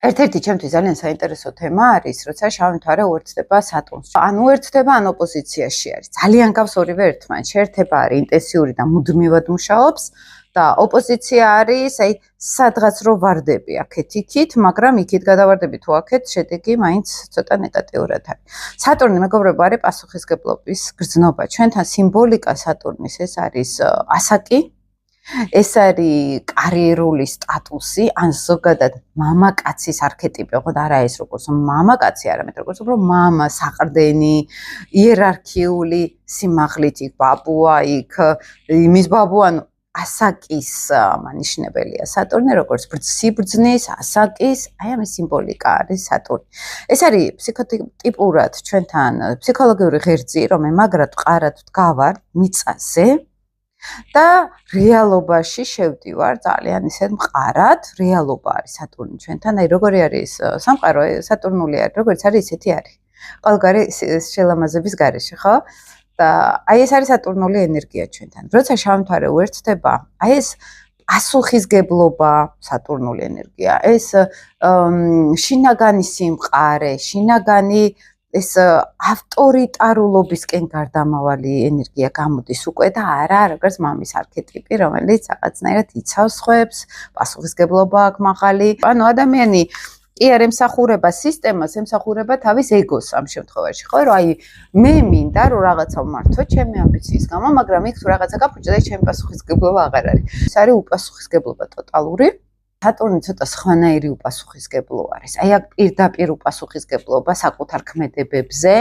ერთ-ერთი ჩემთვის ძალიან საინტერესო თემა არის, როცა შავი მთვარე უერთდება სატურნს. ან უერთდება, ან ოპოზიციაში არის. ძალიან გავს ორივე ერთმანეთს. შეერთება არის ინტენსიური და მუდმივად მუშაობს და ოპოზიცია არის, სადღაც რო ვარდები აქეთ-იქით, მაგრამ იქით გადავარდები თუ აქეთ, შედეგი მაინც ცოტა ნეგატიურად არის. სატურნი, მეგობრებო, არის პასუხისგებლობის გრძნობა. ჩვენთან სიმბოლიკა სატურნის ეს არის ასაკი. ეს არის კარიერული სტატუსი, ან ზოგადად მამაკაცის არქეტიპი, ოღონდ არა ეს როგორც მამაკაცი, არამედ როგორც უფრო მამა, საყრდენი, იერარქიული სიმაღლით იქ ბაბუა, იქ იმის ბაბუა, ასაკის მანიშნებელია სატურნი, როგორც სიბრძნის, ასაკის, აი ამის სიმბოლიკა არის სატურნი. ეს არის ფსიქოტიპურად ჩვენთან ფსიქოლოგიური ღერძი, რომელიც მაგრად ყარად ვდგავარ მიწაზე. და რეალობაში შევდივარ ძალიან ისეთ მყარად, რეალობა არის სატურნი ჩვენთან, აი როგორი არის სამყარო, სატურნული არის, როგორც არის ისეთი არის. ყველგარი შელამაზების გარეშე, ხო? და აი ეს არის სატურნული ენერგია ჩვენთან. როცა შავი მთვარე უერთდება, აი ეს პასუხისგებლობა, სატურნული ენერგია, ეს შინაგანი სიმყარე, შინაგანი ეს ავტორიტარულობისკენ გარდამავალი ენერგია გამოდის უკვე და არა როგორც მამის არქეტიპი, რომელიც რაღაცნაირად იცავს ხვებს, პასუხისგებლობა აქვს მაღალი. ანუ ადამიანი კი არ ემსახურება სისტემას, ემსახურება თავის ეგოს ამ შემთხვევაში, ხო? რომ აი მე მინდა რომ რაღაცა ვმართო ჩემი ამბიციის გამო, მაგრამ იქ თუ რაღაცა გაფუჭდა და ჩემი პასუხისგებლობა აღარ არის. ეს არის უპასუხისგებლობა ტოტალური. სატურნი ცოტა სხვანაირი უპასუხისგებლო არის. აი აქ პირდაპირ უპასუხისგებლობა საკუთარ ქმედებებზე,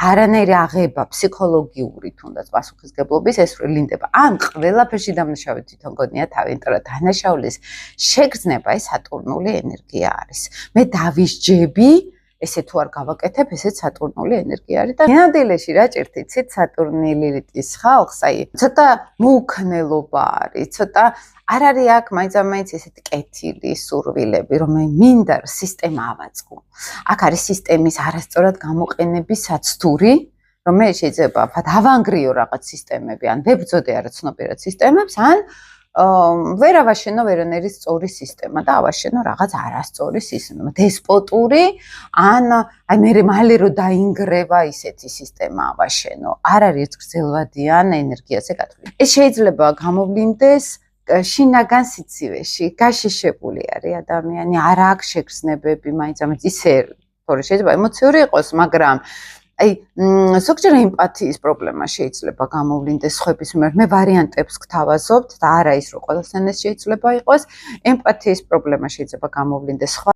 არანაირი აღება ფსიქოლოგიური თუნდაც პასუხისგებლობის ეს ვლინდება. ან ყველაფერში დამნაშავე თვითონ გონია თავი, იმიტომ რომ დანაშაულის შეგრძნება ეს სატურნული ენერგია არის. მე დავისჯები, ესე თუ არ გავაკეთებ, ესეც სატურნული ენერგია არის და ნამდვილში რა ჭირთ იცით სატურნი ლილიტის ხალხს, აი ცოტა მოუქნელობა არის, ცოტა არ არის აქ მაინც ესეთი კეთილი სურვილები, რომ მინდა სისტემა ავაწყო. აქ არის სისტემის არასწორად გამოყენების საცდური, რომ მე შეიძლება დავანგრიო რაღაც სისტემები, ან ვებრძოდე არაცნობიერად სისტემებს, ან ვერ ავაშენო ვერანაირი სწორი სისტემა და ავაშენო რაღაც არასწორი სისტემა, დესპოტური, ან აი მე მალე რომ დაინგრევა ისეთი სისტემა ავაშენო. არ არის გრძელვადიან ენერგიაზე გათვლილი. ეს შეიძლება გამოვლინდეს შინაგან სიცივეში, გაშიშებული არის ადამიანი, არ აქვს შეგრძნებები, მაინც ისე თორე შეიძლება ემოციური იყოს, მაგრამ აი ზოგჯერ ემპათიის პრობლემა შეიძლება გამოვლინდეს სხვების მიმართ. მე ვარიანტებს გთავაზობთ და არა ის რომ ყველასთან ეს შეიძლება იყოს. ემპათიის პრობლემა შეიძლება გამოვლინდეს სხვა